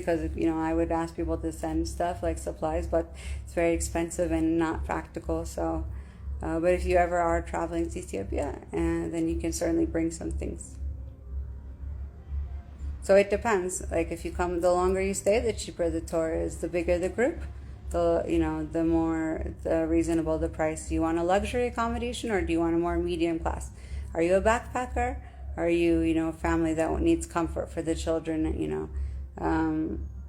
because, I would ask people to send stuff like supplies, but it's very expensive and not practical. So, but if you ever are traveling to Ethiopia, then you can certainly bring some things. So it depends. Like if you come, the longer you stay, the cheaper the tour is. The bigger the group, the more the reasonable the price. Do you want a luxury accommodation or do you want a more medium class? Are you a backpacker? Are you, a family that needs comfort for the children?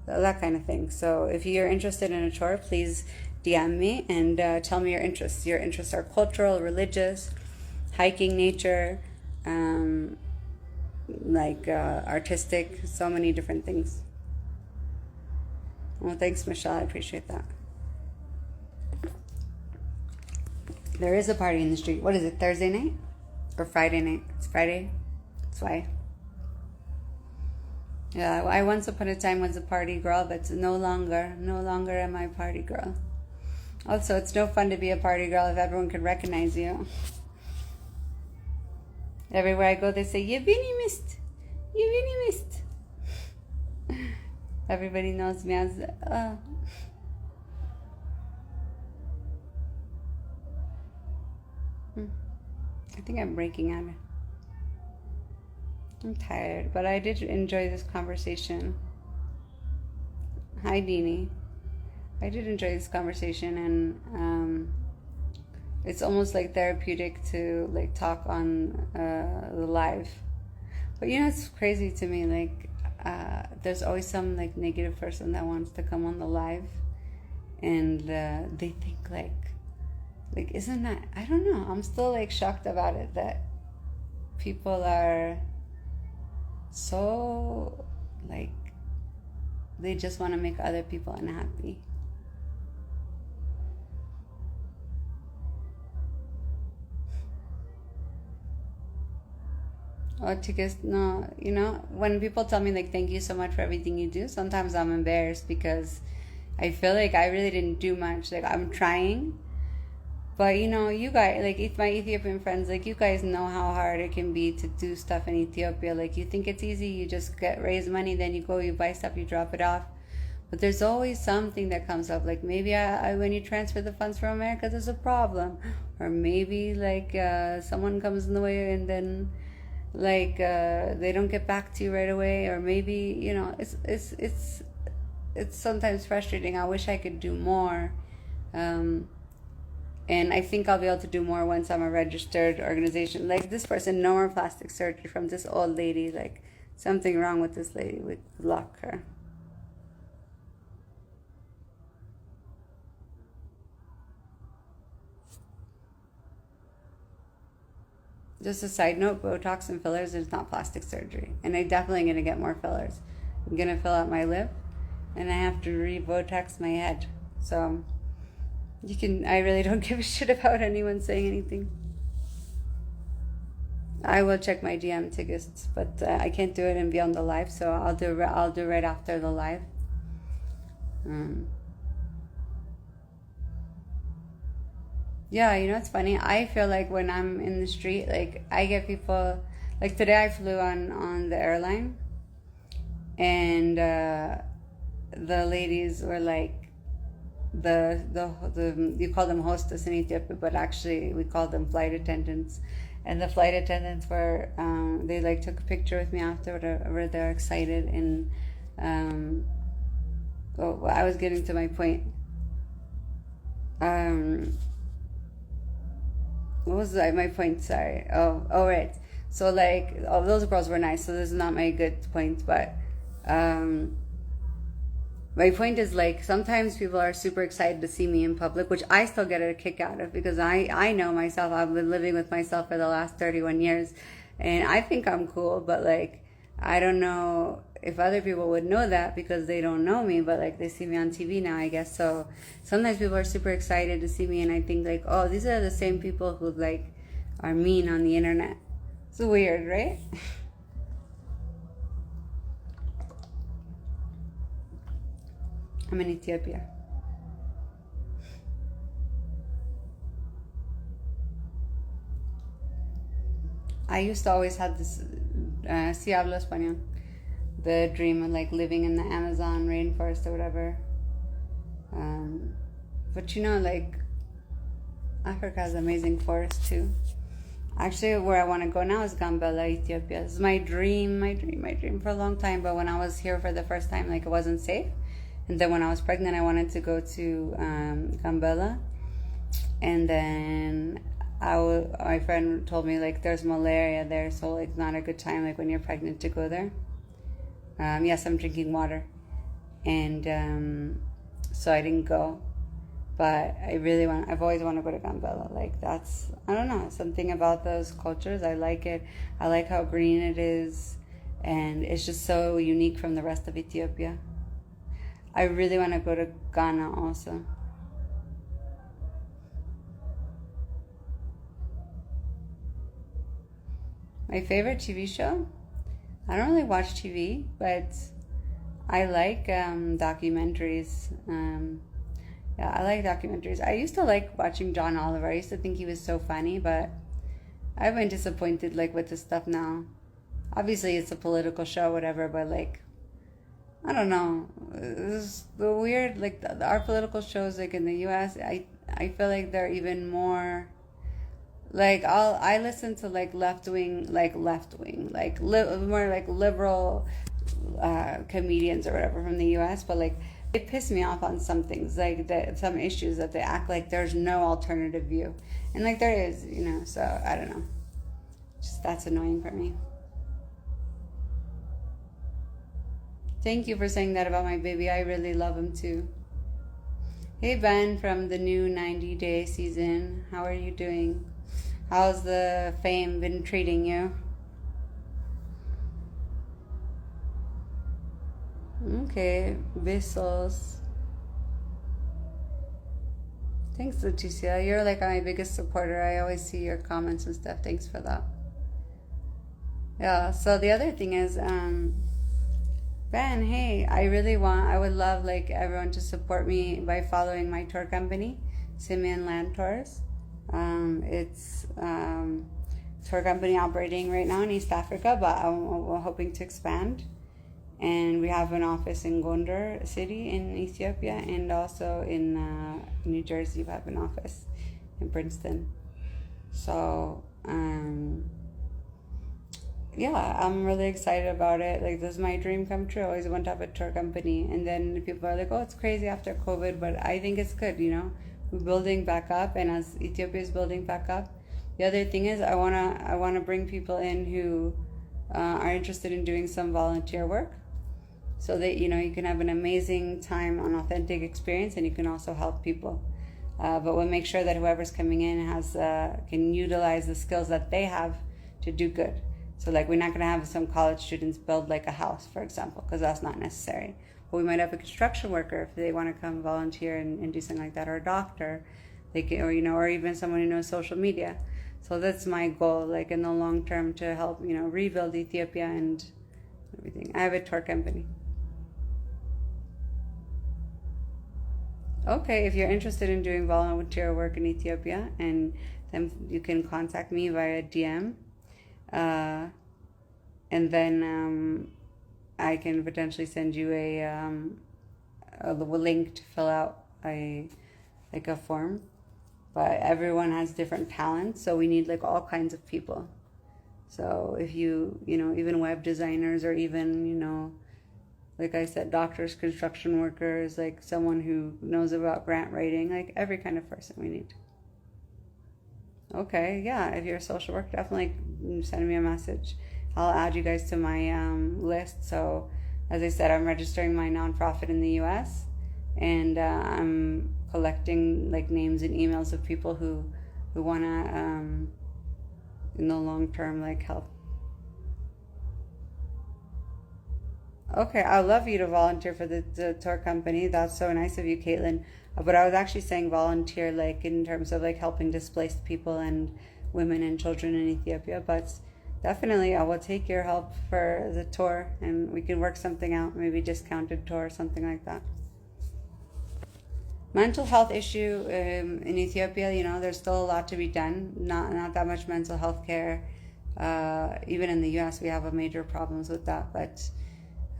That kind of thing. So if you're interested in a tour, please DM me and tell me your interests. Your interests are cultural, religious, hiking, nature, artistic, so many different things. Well, thanks, Michelle. I appreciate that. There is a party in the street. What is it, Thursday night? Or Friday night? It's Friday. That's why. Yeah, I once upon a time was a party girl, but no longer am I a party girl. Also, it's no fun to be a party girl if everyone can recognize you. Everywhere I go, they say, Yevgeny missed. Yevgeny missed. Everybody knows me as, I think I'm breaking out. I'm tired, but I did enjoy this conversation. Hi, Deanie. I did enjoy this conversation, and it's almost like therapeutic to like talk on the live. But it's crazy to me. Like, there's always some like negative person that wants to come on the live, and they think like isn't that? I don't know. I'm still like shocked about it that people are so like they just want to make other people unhappy. Oh, tickets, no, when people tell me like thank you so much for everything you do, sometimes I'm embarrassed because I feel like I really didn't do much. Like I'm trying, but you guys, like my Ethiopian friends, like you guys know how hard it can be to do stuff in Ethiopia. Like you think it's easy, you just raise money, then you go, you buy stuff, you drop it off. But there's always something that comes up. Like maybe when you transfer the funds from America, there's a problem, or maybe like someone comes in the way and then like they don't get back to you right away, or maybe it's sometimes frustrating. I wish I could do more. And I think I'll be able to do more once I'm a registered organization. Like this person, no more plastic surgery from this old lady. Like something wrong with this lady. We block her. Just a side note, Botox and fillers is not plastic surgery. And I'm definitely going to get more fillers. I'm going to fill out my lip, and I have to re-Botox my head. So I really don't give a shit about anyone saying anything. I will check my DM tickets, but I can't do it and be on the live, so I'll do right after the live. Yeah, it's funny. I feel like when I'm in the street, like I get people. Like today, I flew on the airline, and the ladies were like, the you call them hostess in Ethiopia, but actually we call them flight attendants. And the flight attendants were they like took a picture with me after, where they're excited, and I was getting to my point. What was my point? Sorry. Oh, right. So like, those girls were nice. So this is not my good point, but my point is like sometimes people are super excited to see me in public, which I still get a kick out of because I know myself. I've been living with myself for the last 31 years, and I think I'm cool. But like, I don't know if other people would know that because they don't know me, but like they see me on TV now, I guess. So sometimes people are super excited to see me, and I think like, oh, these are the same people who like are mean on the internet. It's weird, right? I'm in Ethiopia. I used to always have this, sí hablo español. the dream of like living in the Amazon rainforest or whatever. But like Africa has amazing forests too. Actually, where I want to go now is Gambela, Ethiopia. This is my dream for a long time. But when I was here for the first time, like it wasn't safe. And then when I was pregnant, I wanted to go to Gambela. And then my friend told me like there's malaria there, so like not a good time like when you're pregnant to go there. Yes, I'm drinking water, and so I didn't go. But I've always wanted to go to Gambela. Like that's, I don't know, something about those cultures. I like it. I like how green it is. And it's just so unique from the rest of Ethiopia. I really want to go to Ghana also. My favorite TV show? I don't really watch TV, but I like documentaries. Yeah, I like documentaries. I used to like watching John Oliver. I used to think he was so funny, but I've been disappointed like with his stuff now. Obviously, it's a political show, whatever, but like, I don't know. It's the weird, like our political shows, like in the U.S. I feel like they're even more. Like I listen to like left wing, more like liberal comedians or whatever from the U.S. But like it pissed me off on some things, like some issues that they act like there's no alternative view, and like there is, So I don't know. Just that's annoying for me. Thank you for saying that about my baby. I really love him too. Hey Ben from the new 90-day season. How are you doing? How's the fame been treating you? Okay, besos. Thanks, Leticia. You're like my biggest supporter. I always see your comments and stuff. Thanks for that. Yeah, so the other thing is, Ben, hey, I would love like everyone to support me by following my tour company, Simeon Land Tours. It's tour company operating right now in East Africa, but we're hoping to expand. And we have an office in Gondar city in Ethiopia, and also in New Jersey we have an office in Princeton. So, yeah, I'm really excited about it. Like, this is my dream come true. I always want to have a tour company. And then people are like, oh, it's crazy after COVID, but I think it's good, We're building back up, and as Ethiopia is building back up, the other thing is I wanna bring people in who are interested in doing some volunteer work, so that you can have an amazing time, an authentic experience, and you can also help people. But we'll make sure that whoever's coming in can utilize the skills that they have to do good. So like we're not gonna have some college students build like a house, for example, because that's not necessary. But we might have a construction worker if they want to come volunteer and do something like that, or a doctor, or even someone who knows social media. So that's my goal, like in the long term, to help rebuild Ethiopia and everything. I have a tour company. Okay, if you're interested in doing volunteer work in Ethiopia, and then you can contact me via DM, and then I can potentially send you a link to fill out a form. But everyone has different talents, so we need like all kinds of people. So if even web designers, or even like I said, doctors, construction workers, like someone who knows about grant writing, like every kind of person we need. Okay, yeah, if you're a social worker, definitely send me a message. I'll add you guys to my list. So as I said, I'm registering my nonprofit in the US, and I'm collecting like names and emails of people who want to in the long term like help. Okay, I'd love you to volunteer for the tour company. That's so nice of you, Caitlin. But I was actually saying volunteer like in terms of like helping displaced people and women and children in Ethiopia. But definitely I will take your help for the tour, and we can work something out, maybe discounted tour or something like that. Mental health issue in Ethiopia, there's still a lot to be done. Not that much mental health care. Even in the US we have a major problems with that, but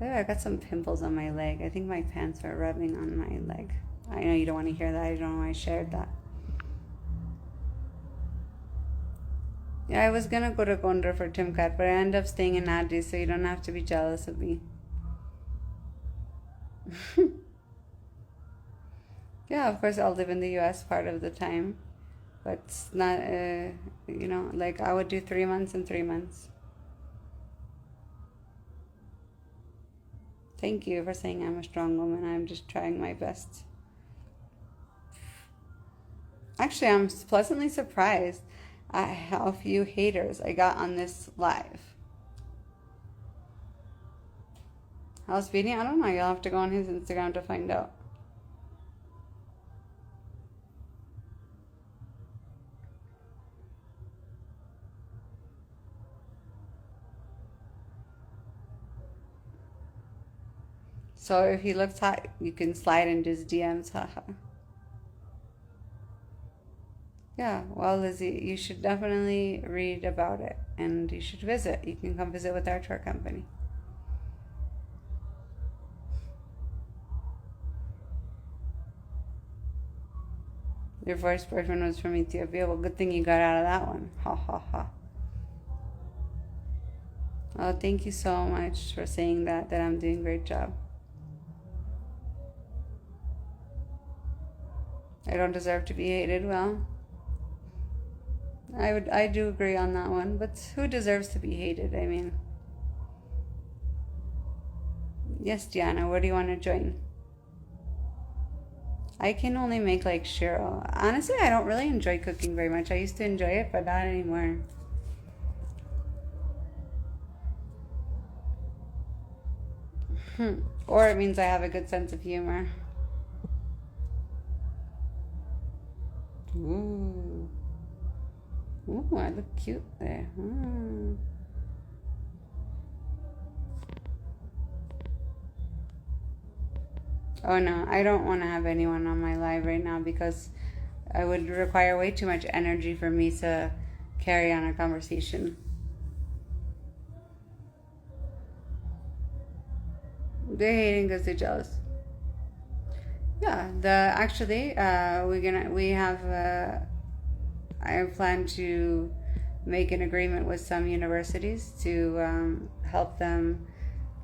Oh, I got some pimples on my leg. I think my pants are rubbing on my leg. I know you don't want to hear that. I don't know why I shared that. Yeah, I was gonna go to Gondar for Timkat, but I ended up staying in Nadi, so you don't have to be jealous of me. Yeah, of course I'll live in the US part of the time, but it's not, like I would do 3 months and 3 months. Thank you for saying I'm a strong woman. I'm just trying my best. Actually, I'm pleasantly surprised at how few haters I got on this live. How's Beanie? I don't know. You'll have to go on his Instagram to find out. So if he looks hot, you can slide into his DMs. Haha. Yeah, well, Lizzie, you should definitely read about it and you should visit. You can come visit with our tour company. Your first boyfriend was from Ethiopia. Well, good thing you got out of that one. Ha ha ha. Oh, thank you so much for saying that I'm doing a great job. I don't deserve to be hated. Well, I do agree on that one, but who deserves to be hated? I mean, yes, Diana, where do you want to join? I can only make like Cheryl. Honestly, I don't really enjoy cooking very much. I used to enjoy it, but not anymore. Or it means I have a good sense of humor. Ooh. Ooh, I look cute there. Oh no, I don't want to have anyone on my live right now because it would require way too much energy for me to carry on a conversation. They're hating because they're jealous. Yeah, we have I plan to make an agreement with some universities to help them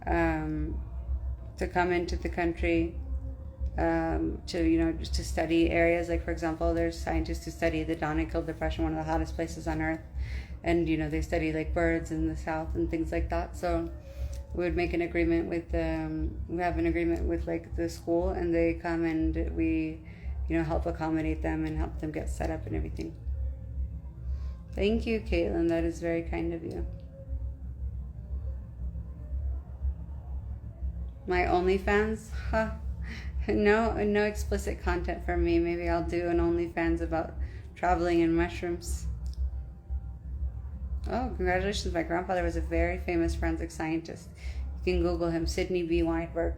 to come into the country just to study areas like, for example, there's scientists who study the Donegal Depression, one of the hottest places on Earth, and they study like birds in the south and things like that. So we would make an agreement with we have an agreement with like the school, and they come and we help accommodate them and help them get set up and everything. Thank you, Caitlin. That is very kind of you. My OnlyFans? Huh. No explicit content from me. Maybe I'll do an OnlyFans about traveling and mushrooms. Oh, congratulations. My grandfather was a very famous forensic scientist. You can Google him, Sidney B. Weinberg.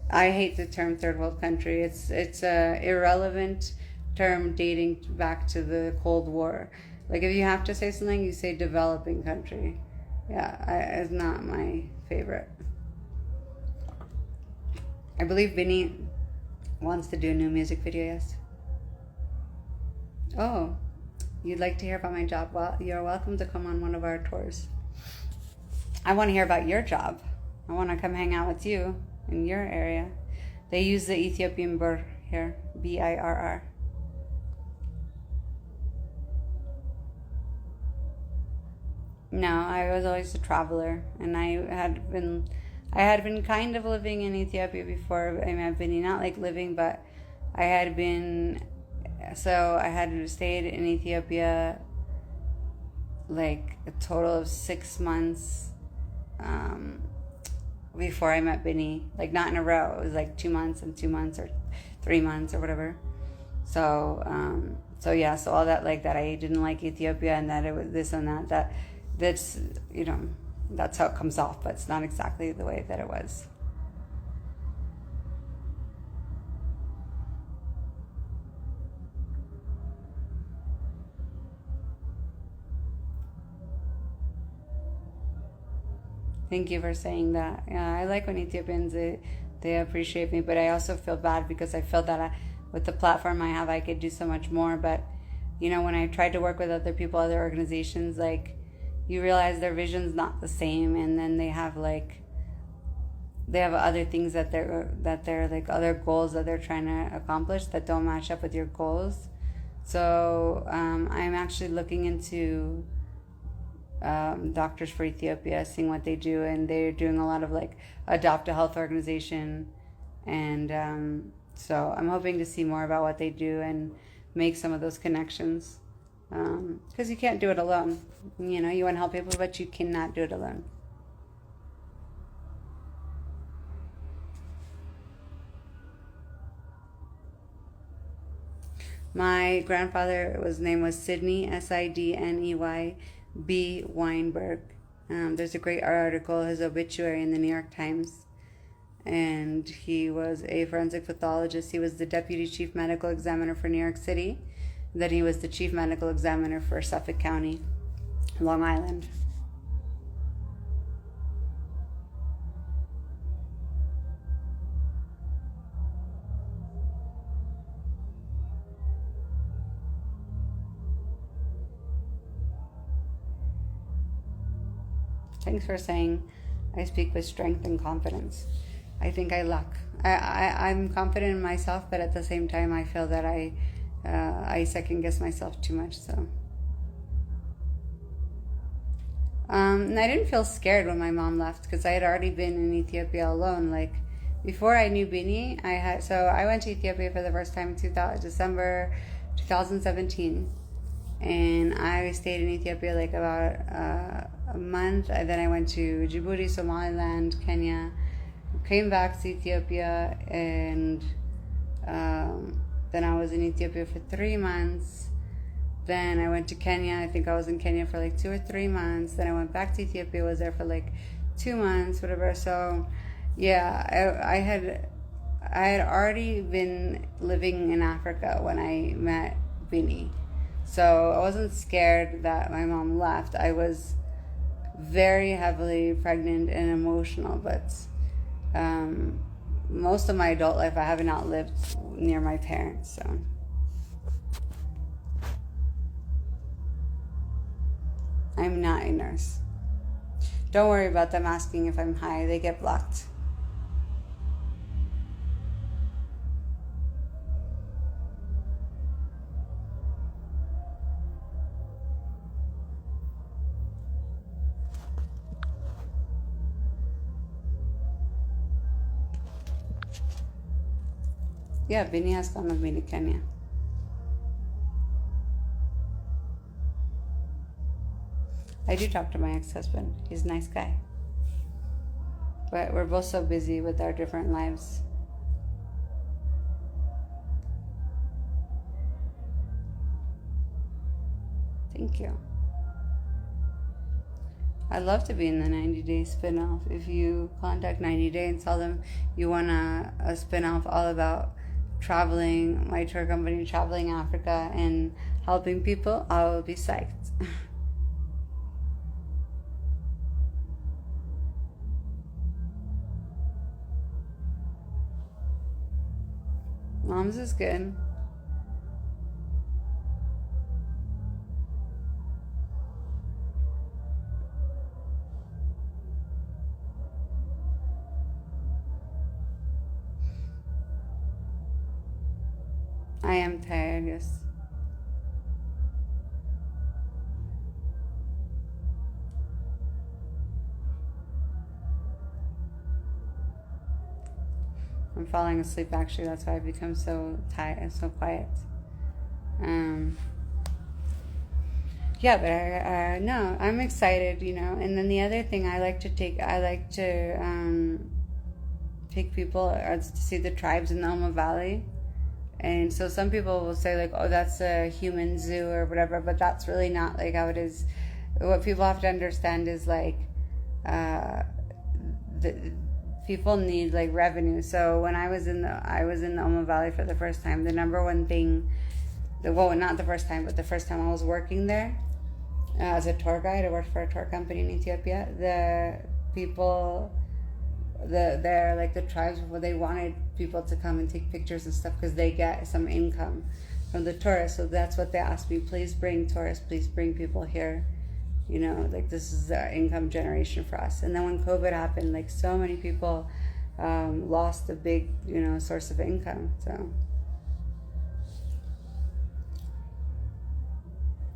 I hate the term third world country. It's a irrelevant term dating back to the Cold War. Like, if you have to say something, you say developing country. Yeah, it's not my favorite. I believe Vinny wants to do a new music video, yes. Oh, you'd like to hear about my job? Well, you're welcome to come on one of our tours. I want to hear about your job. I want to come hang out with you in your area. They use the Ethiopian birr here, BIRR. No, I was always a traveler, and I had been kind of living in Ethiopia before. I mean, I've been not like living, but I had been. So I had stayed in Ethiopia like a total of 6 months before I met Benny. Like, not in a row. It was like 2 months and 2 months or 3 months or whatever. So so all that, like, that I didn't like Ethiopia and that it was this and that's that's how it comes off, but it's not exactly the way that it was. Thank you for saying that. Yeah, I like when Ethiopians they appreciate me, but I also feel bad because I feel that with the platform I have, I could do so much more. But when I tried to work with other people, other organizations, like you realize their vision's not the same, and then they have other things that they're like other goals that they're trying to accomplish that don't match up with your goals. So I'm actually looking into Doctors for Ethiopia, seeing what they do, and they're doing a lot of like adopt a health organization, and so I'm hoping to see more about what they do and make some of those connections, because you can't do it alone. You want to help people, but you cannot do it alone. My grandfather name was Sidney, Sidney B. Weinberg. There's a great article, his obituary in the New York Times. And he was a forensic pathologist. He was the deputy chief medical examiner for New York City. Then he was the chief medical examiner for Suffolk County, Long Island. Thanks for saying I speak with strength and confidence. I think I luck. I'm confident in myself, but at the same time, I feel that I second guess myself too much. So, and I didn't feel scared when my mom left because I had already been in Ethiopia alone. Like before I knew Bini, I went to Ethiopia for the first time in December 2017, and I stayed in Ethiopia like about a month. And then I went to Djibouti, Somaliland, Kenya, came back to Ethiopia, and then I was in Ethiopia for 3 months. Then I went to Kenya. I think I was in Kenya for like 2 or 3 months. Then I went back to Ethiopia, was there for like 2 months, whatever. So yeah, I had already been living in Africa when I met Bini. So I wasn't scared that my mom left. I was very heavily pregnant and emotional, but most of my adult life I have not lived near my parents. So I'm not a nurse. Don't worry about them asking if I'm high. They get blocked. Yeah, Vinny has gone with me to Kenya. I do talk to my ex-husband. He's a nice guy. But we're both so busy with our different lives. Thank you. I'd love to be in the 90-day spin-off. If you contact 90 Day and tell them you want a spin-off all about traveling, my tour company traveling Africa and helping people, I will be psyched. Mom's is good. I am tired, yes. I'm falling asleep actually, that's why I've become so tired and so quiet. Yeah, but no, I'm excited, And then the other thing I like to take people to see the tribes in the Omo Valley. And so some people will say like, oh, that's a human zoo or whatever, but that's really not like how it is. What people have to understand is like, the people need like revenue. So when I was in the Omo Valley for the first time, the number one thing, not the first time, but the first time I was working there as a tour guide. I worked for a tour company in Ethiopia. people, they're like the tribes before, they wanted people to come and take pictures and stuff because they get some income from the tourists. So that's what they asked me. Please bring tourists. Please bring people here. You know, like this is the income generation for us. And then when COVID happened, like so many people lost a big, you know, source of income. So.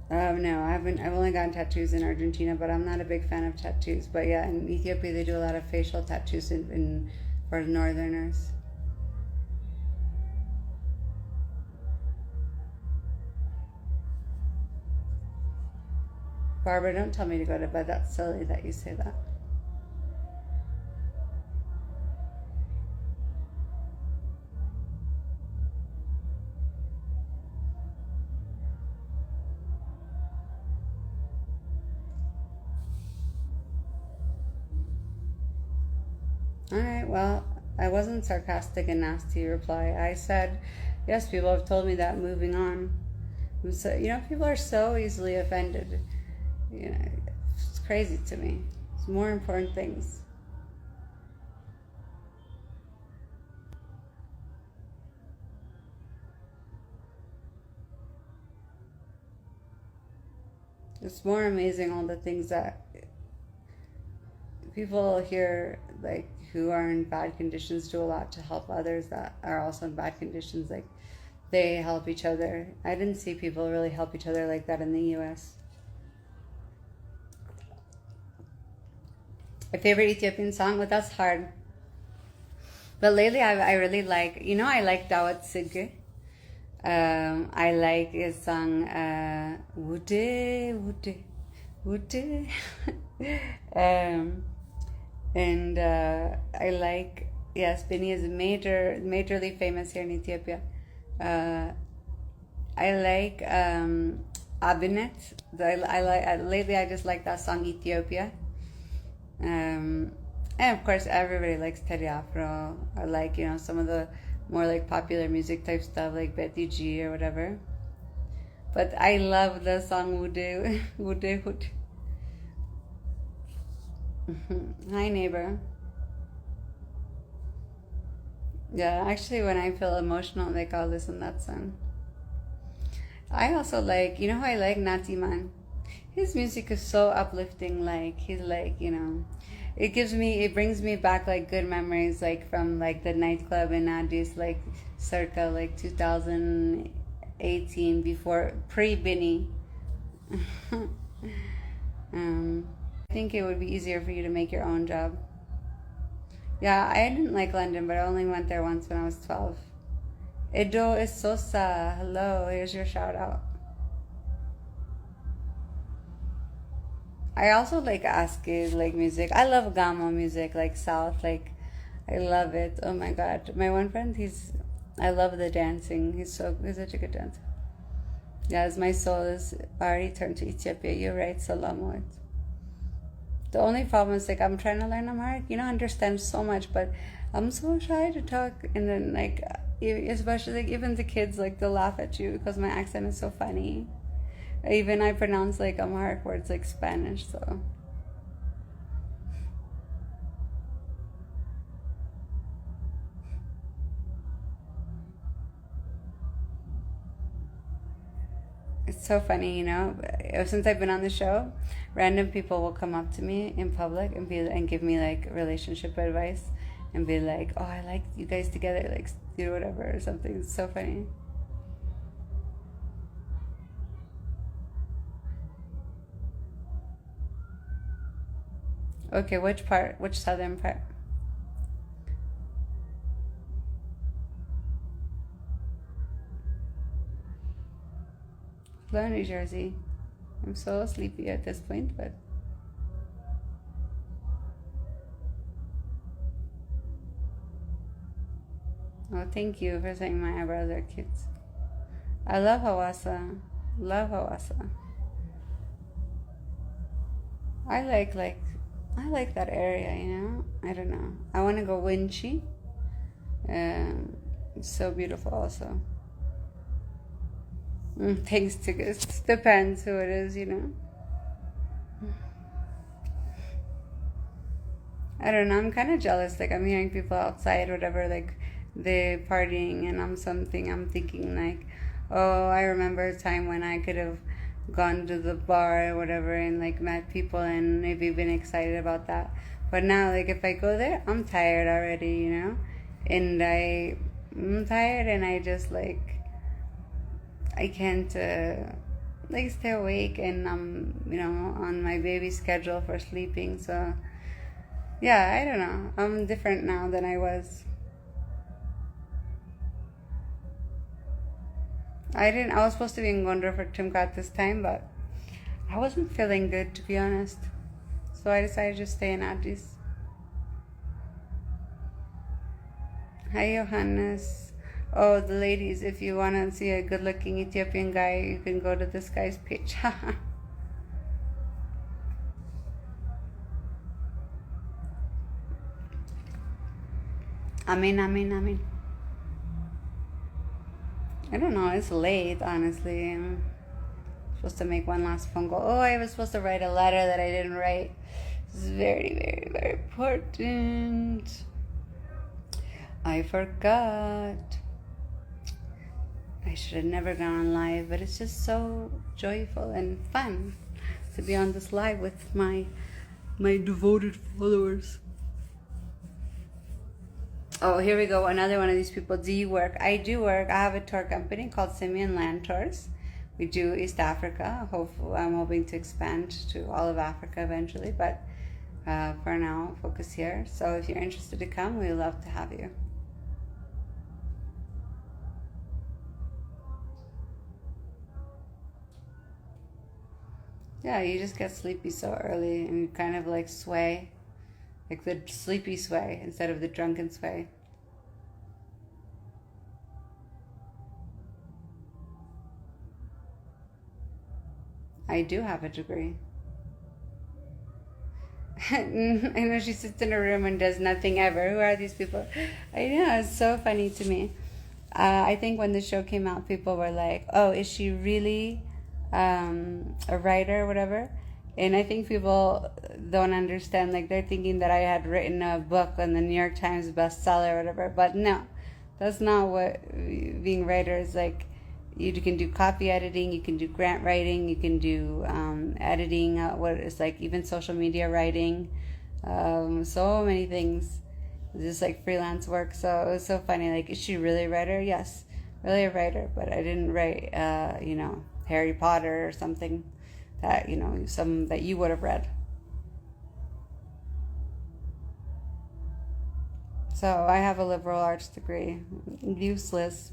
No, I've only gotten tattoos in Argentina, but I'm not a big fan of tattoos. But yeah, in Ethiopia they do a lot of facial tattoos for northerners. Barbara, don't tell me to go to bed. That's silly that you say that. All right, well, I wasn't sarcastic and nasty reply. I said, yes, people have told me that. Moving on. So, you know, people are so easily offended. You know, it's crazy to me. It's more important things. It's more amazing all the things that people here, like, who are in bad conditions, do a lot to help others that are also in bad conditions. Like, they help each other. I didn't see people really help each other like that in the US. My favorite Ethiopian song? Well, that's hard. But lately I really like, you know, I like Dawat Sige. I like his song, Wude, Wude, Wude. And I like, yes, Bini is majorly famous here in Ethiopia. I like Abinet. Lately I just like that song Ethiopia. And of course everybody likes Teddy Afro. I like, you know, some of the more like popular music type stuff like Betty G or whatever. But I love the song Wude, Wude, Wude. Hi, neighbor. Yeah, actually, when I feel emotional, like I'll listen to that song. I also like, you know who I like? Natiman. His music is so uplifting. Like he's like, you know, it brings me back like good memories, like from like the nightclub in Addis, like circa like 2018, before pre-Bini. I think it would be easier for you to make your own job. Yeah, I didn't like London, but I only went there once when I was 12. Edo is Sosa. Hello, here's your shout out. I also like Aske, like music. I love Gamo music, like South, like I love it. Oh my god. My one friend, I love the dancing. He's such a good dancer. Yes, my soul is already turned to Ethiopia. You're right, Salamot. The only problem is like I'm trying to learn Amharic, you know, understand so much, but I'm so shy to talk. And then like, especially like even the kids, like they'll laugh at you because my accent is so funny. Even I pronounce like Amharic words like Spanish, so. It's so funny, you know. Since I've been on the show, random people will come up to me in public and give me like relationship advice, and be like, "Oh, I like you guys together, like do whatever or something." It's so funny. Okay, which part? Which southern part? Hello, New Jersey. I'm so sleepy at this point, but. Oh, thank you for saying my eyebrows are cute. I love Hawassa. Love Hawassa. I like that area, you know? I don't know. I want to go Winchi. It's so beautiful also. Thanks to it depends who it is, you know. I don't know. I'm kind of jealous. Like I'm hearing people outside, whatever, like they partying, and I'm thinking like, oh, I remember a time when I could have gone to the bar or whatever and like met people and maybe been excited about that. But now, like if I go there, I'm tired already, and I'm tired, and I just like I can't like stay awake, and I'm on my baby schedule for sleeping. So yeah, I don't know. I'm different now than I was. I was supposed to be in Gondar for Timkat this time, but I wasn't feeling good, to be honest. So I decided to stay in Addis. Hi, Johannes. Oh, the ladies, if you want to see a good looking Ethiopian guy, you can go to this guy's page. Amin, amin, amin. I don't know, it's late, honestly. I'm supposed to make one last phone call. Oh, I was supposed to write a letter that I didn't write. This is very, very, very important. I forgot. I should have never gone on live, but it's just so joyful and fun to be on this live with my devoted followers. Oh, here we go. Another one of these people. Do you work? I do work. I have a tour company called Simeon Land Tours. We do East Africa. Hopefully, I'm hoping to expand to all of Africa eventually, but for now, focus here. So if you're interested to come, we'd love to have you. Yeah, you just get sleepy so early, and you kind of like sway. Like the sleepy sway instead of the drunken sway. I do have a degree. I know she sits in a room and does nothing ever. Who are these people? I know, it's so funny to me. I think when the show came out, people were like, oh, is she really a writer or whatever? And I think people don't understand, like they're thinking that I had written a book on the New York Times bestseller or whatever, but no, that's not what being a writer is like. You can do copy editing, you can do grant writing, you can do editing, what is like even social media writing, so many things, just like freelance work. So it was so funny, like, is she really a writer? Yes, really a writer, but I didn't write, Harry Potter or something that some that you would have read. So I have a liberal arts degree, useless,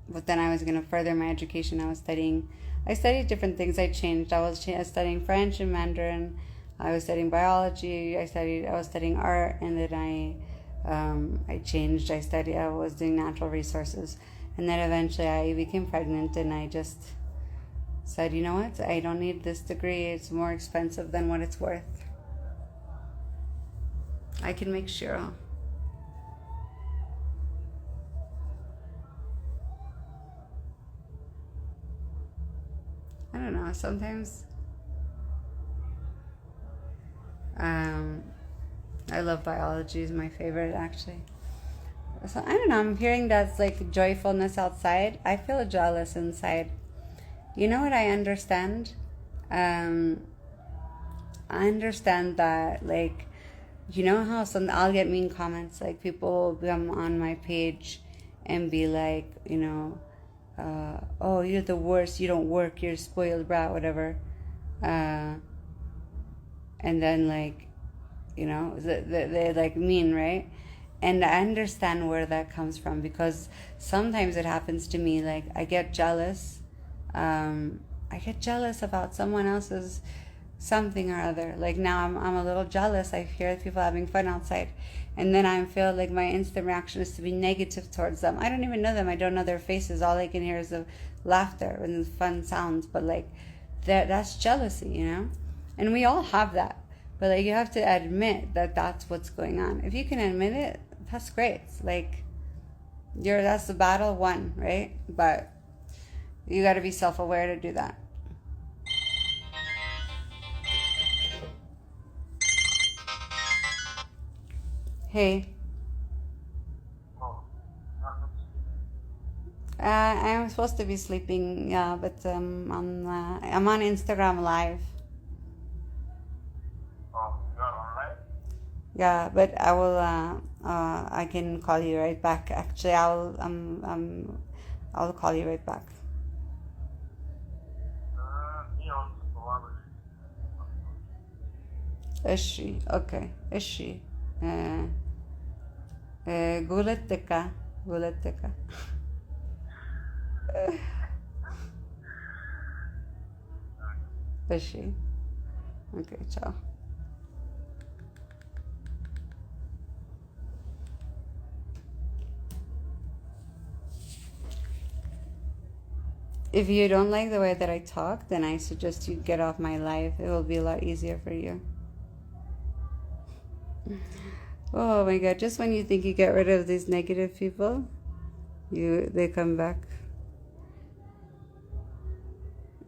but then I was going to further my education. I studied different things. I changed. I was studying French and Mandarin. I was studying biology. I was studying art, and then I changed. I was doing natural resources. And then eventually I became pregnant, and I just said, you know what? I don't need this degree. It's more expensive than what it's worth. I can make sure. I don't know. Sometimes I love biology. Is my favorite, actually. So I don't know. I'm hearing that's like joyfulness outside. I feel jealous inside. You know what I understand? I understand that, like, you know how I'll get mean comments, like people will come on my page and be like, oh, you're the worst, you don't work, you're a spoiled brat, whatever. And then like, they're like mean, right? And I understand where that comes from, because sometimes it happens to me, like I get jealous. I get jealous about someone else's something or other. Like now I'm a little jealous. I hear people having fun outside, and then I feel like my instant reaction is to be negative towards them. I don't even know them. I don't know their faces. All I can hear is the laughter and the fun sounds. But like that's jealousy, And we all have that. But like you have to admit that that's what's going on. If you can admit it, that's great. Like that's the battle won, right? But you got to be self-aware to do that. Hey, Oh, not I'm supposed to be sleeping, yeah, but I'm on Instagram Live. oh, you're alright? Yeah, but I will. I can call you right back. Actually, I'll call you right back. Me also probably. Ishi, okay, Ishi. Uh, Guletika, Guletika. Ishi. Okay, ciao. If you don't like the way that I talk, then I suggest you get off my live. It will be a lot easier for you. Oh my god, just when you think you get rid of these negative people, they come back.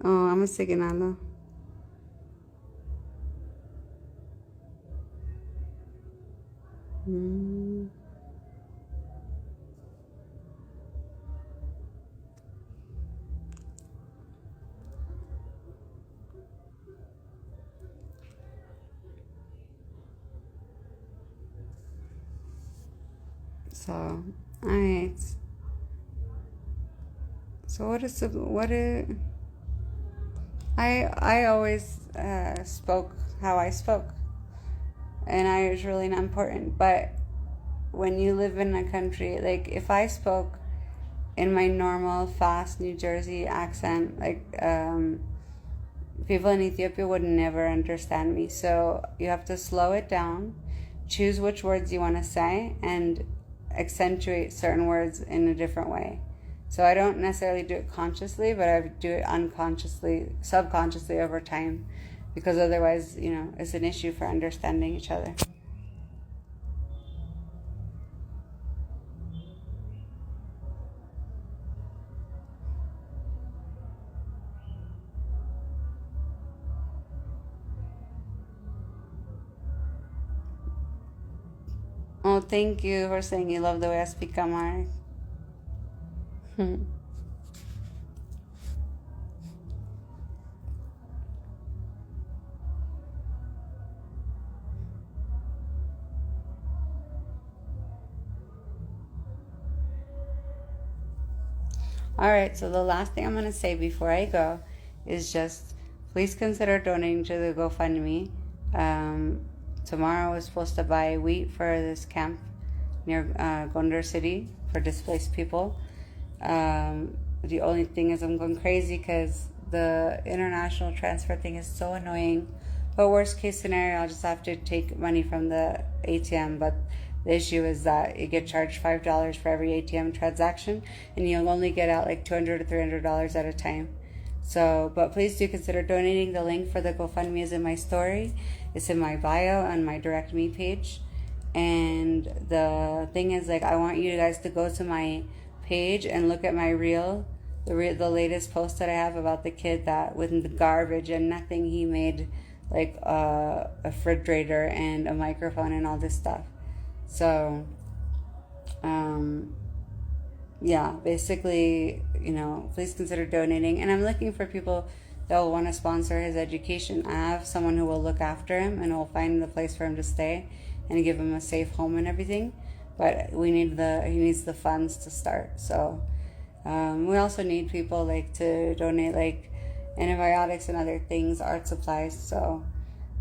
Oh, I'm a signalo. Mm. So, alright. So I always spoke how I spoke, and I was really not important. But when you live in a country, like if I spoke in my normal fast New Jersey accent, like people in Ethiopia would never understand me. So you have to slow it down, choose which words you want to say, and accentuate certain words in a different way. So I don't necessarily do it consciously, but I do it unconsciously, subconsciously over time, because otherwise, it's an issue for understanding each other. Oh, thank you for saying you love the way I speak Amharic. All right, so the last thing I'm going to say before I go is just please consider donating to the GoFundMe. Tomorrow we're supposed to buy wheat for this camp near Gondar City for displaced people. The only thing is I'm going crazy because the international transfer thing is so annoying. But worst case scenario, I'll just have to take money from the ATM. But the issue is that you get charged $5 for every ATM transaction, and you'll only get out like $200 to $300 at a time. So, but please do consider donating. The link for the GoFundMe is in my story. It's in my bio on my Direct Me page. And the thing is, like, I want you guys to go to my page and look at my reel, the latest post that I have about the kid that with the garbage and nothing, he made like a refrigerator and a microphone and all this stuff. So, yeah, basically, please consider donating. And I'm looking for people that will want to sponsor his education. I have someone who will look after him and will find the place for him to stay and give him a safe home and everything. But he needs the funds to start. So we also need people like to donate like antibiotics and other things, art supplies. So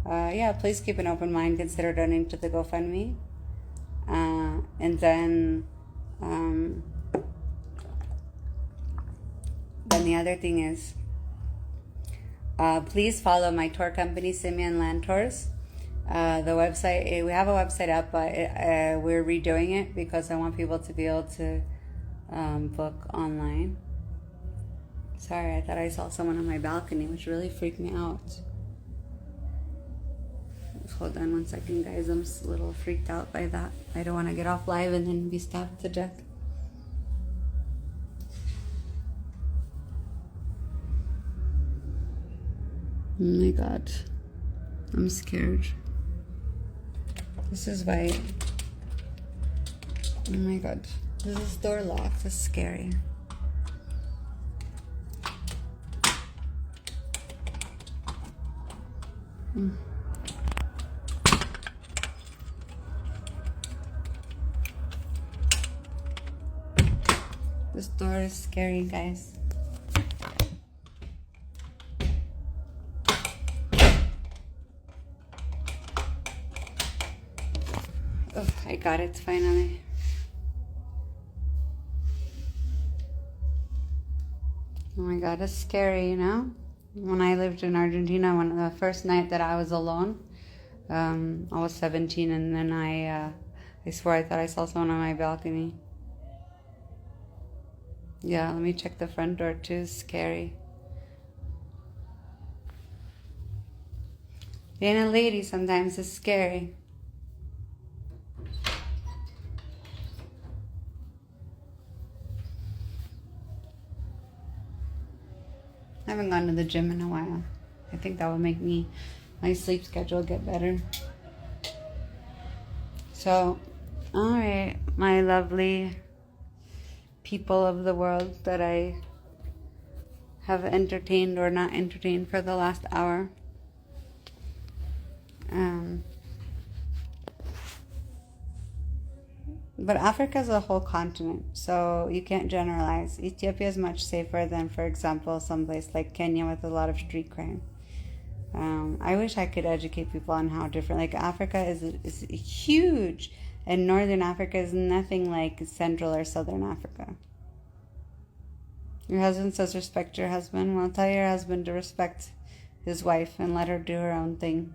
yeah, please keep an open mind. Consider donating to the GoFundMe. And then the other thing is, please follow my tour company, Simeon Land Tours. The website, we have a website up, but we're redoing it because I want people to be able to book online. Sorry, I thought I saw someone on my balcony, which really freaked me out. Hold on one second, guys. I'm a little freaked out by that. I don't want to get off live and then be stabbed to death. Oh my god. I'm scared. This is why Oh my god. This is door locked. This is scary. This door is scary, guys. Oh, I got it finally. Oh my god, it's scary, you know? When I lived in Argentina, when the first night that I was alone, I was 17, and then I swear I thought I saw someone on my balcony. Yeah, let me check the front door too. It's scary. Being a lady sometimes is scary. I haven't gone to the gym in a while. I think that will make my sleep schedule get better. So, alright, my lovely people of the world that I have entertained or not entertained for the last hour. But Africa is a whole continent, so you can't generalize. Ethiopia is much safer than, for example, someplace like Kenya with a lot of street crime. I wish I could educate people on how different. Like Africa is huge, and Northern Africa is nothing like Central or Southern Africa. Your husband says respect your husband. Well, tell your husband to respect his wife and let her do her own thing.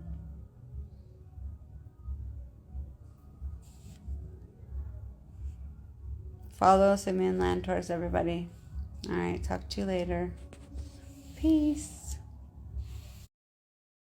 Follow Simeon Land Tours, everybody. All right, talk to you later. Peace.